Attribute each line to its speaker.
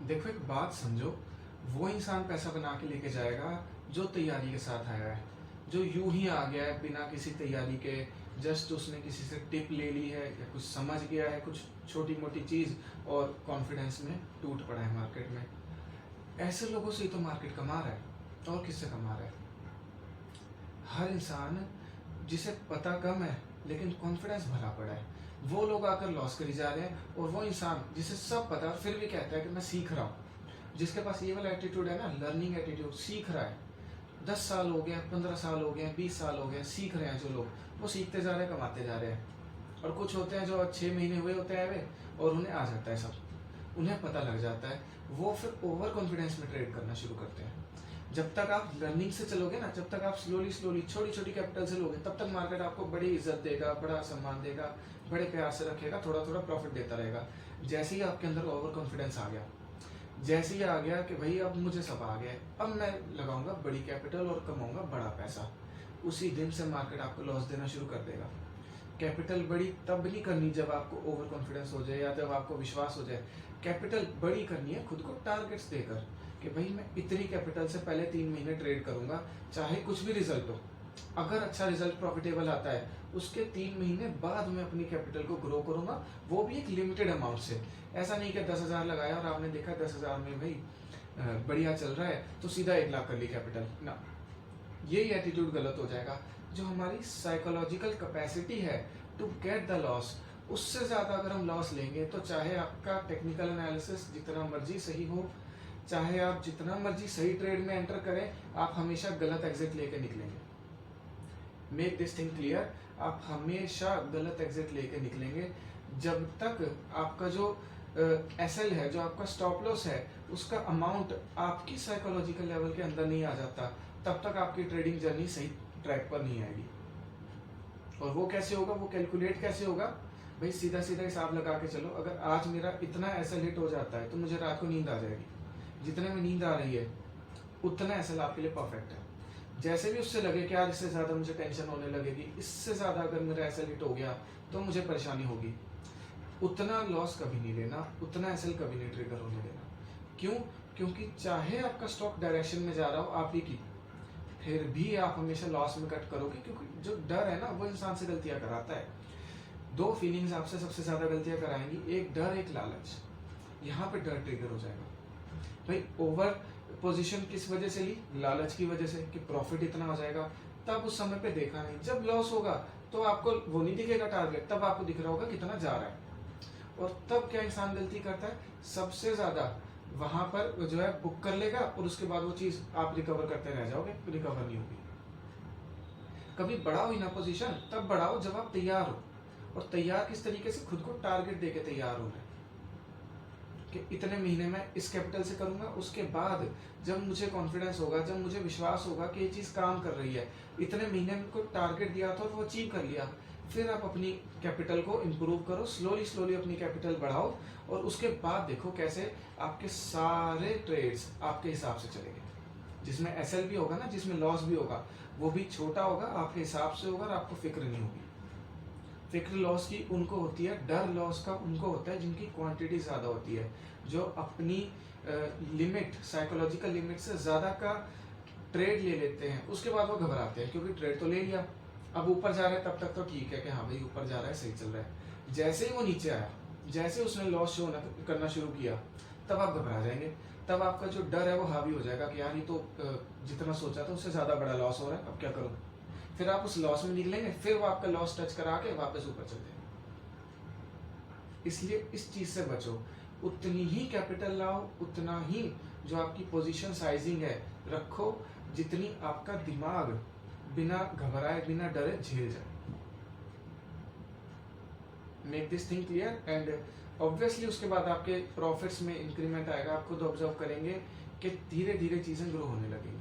Speaker 1: देखो एक बात समझो, वो इंसान पैसा बना के लेके जाएगा जो तैयारी के साथ आया है, जो यूं ही आ गया है बिना किसी तैयारी के। जस्ट उसने किसी से टिप ले ली है या कुछ समझ गया है कुछ छोटी मोटी चीज़ और कॉन्फिडेंस में टूट पड़ा है मार्केट में। ऐसे लोगों से ही तो मार्केट कमा रहा है, और किससे कमा रहा है? हर इंसान जिसे पता कम है लेकिन कॉन्फिडेंस भरा पड़ा है, वो लोग आकर लॉस करी जा रहे हैं। और वो इंसान जिसे सब पता है और फिर भी कहता है कि मैं सीख रहा हूँ, जिसके पास ये वाला एटीट्यूड है ना, लर्निंग एटीट्यूड, सीख रहा है। 10 साल हो गए, 15 साल हो गए, 20 साल हो गए, सीख रहे हैं जो लोग, वो सीखते जा रहे हैं, कमाते जा रहे हैं। और कुछ होते हैं जो 6 महीने हुए होते हैं वे, और उन्हें आ जाता है सब, उन्हें पता लग जाता है, वो फिर ओवर कॉन्फिडेंस में ट्रेड करना शुरू करते हैं। जब तक आप लर्निंग से चलोगे ना, जब तक आप स्लोली स्लोली छोटी छोटी कैपिटल से लोगे, तब तक मार्केट आपको बड़ी इज्जत देगा, बड़ा सम्मान देगा, बड़े प्यार से रखेगा, थोड़ा थोड़ा प्रॉफिट देता रहेगा। जैसे ही आपके अंदर ओवर कॉन्फिडेंस आ गया, जैसे ही आ गया कि भाई अब मुझे सब आ गया है, अब मैं लगाऊंगा बड़ी कैपिटल और कमाऊंगा बड़ा पैसा, उसी दिन से मार्केट आपको लॉस देना शुरू कर देगा। कैपिटल बड़ी तब नहीं करनी जब आपको ओवर कॉन्फिडेंस हो जाए या जब आपको विश्वास हो जाए। कैपिटल बड़ी करनी है खुद को टारगेट्स देकर कि भाई मैं इतनी कैपिटल से पहले 3 महीने ट्रेड करूंगा, चाहे कुछ भी रिजल्ट हो। अगर अच्छा रिजल्ट प्रॉफिटेबल आता है, उसके 3 महीने बाद मैं अपनी कैपिटल को ग्रो करूंगा, वो भी एक लिमिटेड अमाउंट से। ऐसा नहीं कि 10,000 लगाया और आपने देखा 10,000 में भाई बढ़िया चल रहा है तो सीधा 1 लाख कर ली कैपिटल ना। यही एटीट्यूड गलत हो जाएगा। जो हमारी साइकोलॉजिकल कैपेसिटी है टू गेट द लॉस, उससे ज़्यादा अगर हम लॉस लेंगे तो चाहे आपका टेक्निकल एनालिसिस जितना मर्जी सही हो, चाहे आप जितना मर्जी सही ट्रेड में एंटर करें, आप हमेशा गलत एग्जिट लेके निकलेंगे। मेक दिस थिंग क्लियर, आप हमेशा गलत एग्जिट लेके निकलेंगे। जब तक आपका जो एसएल है, जो आपका स्टॉप लॉस है, उसका अमाउंट आपकी साइकोलॉजिकल लेवल के अंदर नहीं आ जाता, तब तक आपकी ट्रेडिंग जर्नी सही ट्रैक पर नहीं आएगी। और वो कैसे होगा, वो कैलकुलेट कैसे होगा? भाई सीधा सीधा हिसाब लगा के चलो, अगर आज मेरा इतना एसएल हिट हो जाता है तो मुझे रात को नींद आ जाएगी। जितने में नींद आ रही है उतना एसएल आपके लिए परफेक्ट है। जैसे भी उससे लगे कि यार इससे ज़्यादा मुझे टेंशन होने लगेगी, इससे ज़्यादा अगर मेरा एसएल हिट हो गया तो मुझे परेशानी होगी, उतना लॉस कभी नहीं लेना, उतना एसएल कभी नहीं ट्रिगर होने देना। क्यों? क्योंकि चाहे आपका स्टॉक डायरेक्शन में जा रहा हो आप ही की, फिर भी आप हमेशा लॉस में कट करोगे, क्योंकि जो डर है ना वो इंसान से गलतियां कराता है। दो फीलिंग्स आपसे सबसे ज्यादा गलतियां कराएंगी, एक डर, एक लालच। यहाँ पे डर ट्रिगर हो जाएगा। भाई ओवर पोजीशन किस वजह से ली? लालच की वजह से कि प्रॉफिट इतना हो जाएगा। तब उस समय पे देखा नहीं, जब लॉस होगा तो आपको वो नहीं दिखेगा टारगेट, तब आपको दिख रहा होगा कितना जा रहा है। और तब क्या इंसान गलती करता है? सबसे ज्यादा वहां पर जो है बुक कर लेगा और उसके बाद वो चीज आप रिकवर करते रह जाओगे, रिकवर नहीं होगी। कभी बढ़ाओ ही ना पोजीशन, तब बढ़ाओ जब आप तैयार हो। और तैयार किस तरीके से? खुद को टारगेट देके तैयार होना है कि इतने महीने में इस कैपिटल से करूंगा, उसके बाद जब मुझे कॉन्फिडेंस होगा, जब मुझे विश्वास होगा कि ये चीज काम कर रही है, इतने महीने में को टारगेट दिया था और वो अचीव कर लिया, फिर आप अपनी कैपिटल को इम्प्रूव करो, स्लोली स्लोली अपनी कैपिटल बढ़ाओ, और उसके बाद देखो कैसे आपके सारे ट्रेड्स आपके हिसाब से चलेंगे। जिसमें एसएल भी होगा ना, जिसमें लॉस भी होगा, वो भी छोटा होगा, आपके हिसाब से होगा और आपको फिक्र नहीं होगी। फिक्र लॉस की उनको होती है, डर लॉस का उनको होता है जिनकी क्वांटिटी ज़्यादा होती है, जो अपनी लिमिट, साइकोलॉजिकल लिमिट से ज़्यादा का ट्रेड ले लेते हैं। उसके बाद वो घबराते हैं क्योंकि ट्रेड तो ले लिया, अब ऊपर जा रहा है तब तक तो ठीक है कि हाँ भाई ऊपर जा रहा है, सही चल रहा है। जैसे ही वो नीचे आया, जैसे उसने लॉस शो करना शुरू किया, तब आप घबरा जाएंगे। तब आपका जो डर है वो हावी हो जाएगा कि यार ये तो जितना सोचा था उससे ज़्यादा बड़ा लॉस हो रहा है, अब क्या करूँ? फिर आप उस लॉस में निकलेंगे, फिर वो आपका लॉस टच करा के वापस ऊपर चल जाएंगे। इसलिए इस चीज से बचो, उतनी ही कैपिटल लाओ, उतना ही जो आपकी पोजीशन साइजिंग है रखो, जितनी आपका दिमाग बिना घबराए, बिना डरे झेल जाए। Make this thing clear, and obviously उसके बाद आपके प्रॉफिट्स में इंक्रीमेंट आएगा। आप खुद ऑब्जर्व करेंगे कि धीरे धीरे चीजें ग्रो होने लगेंगी।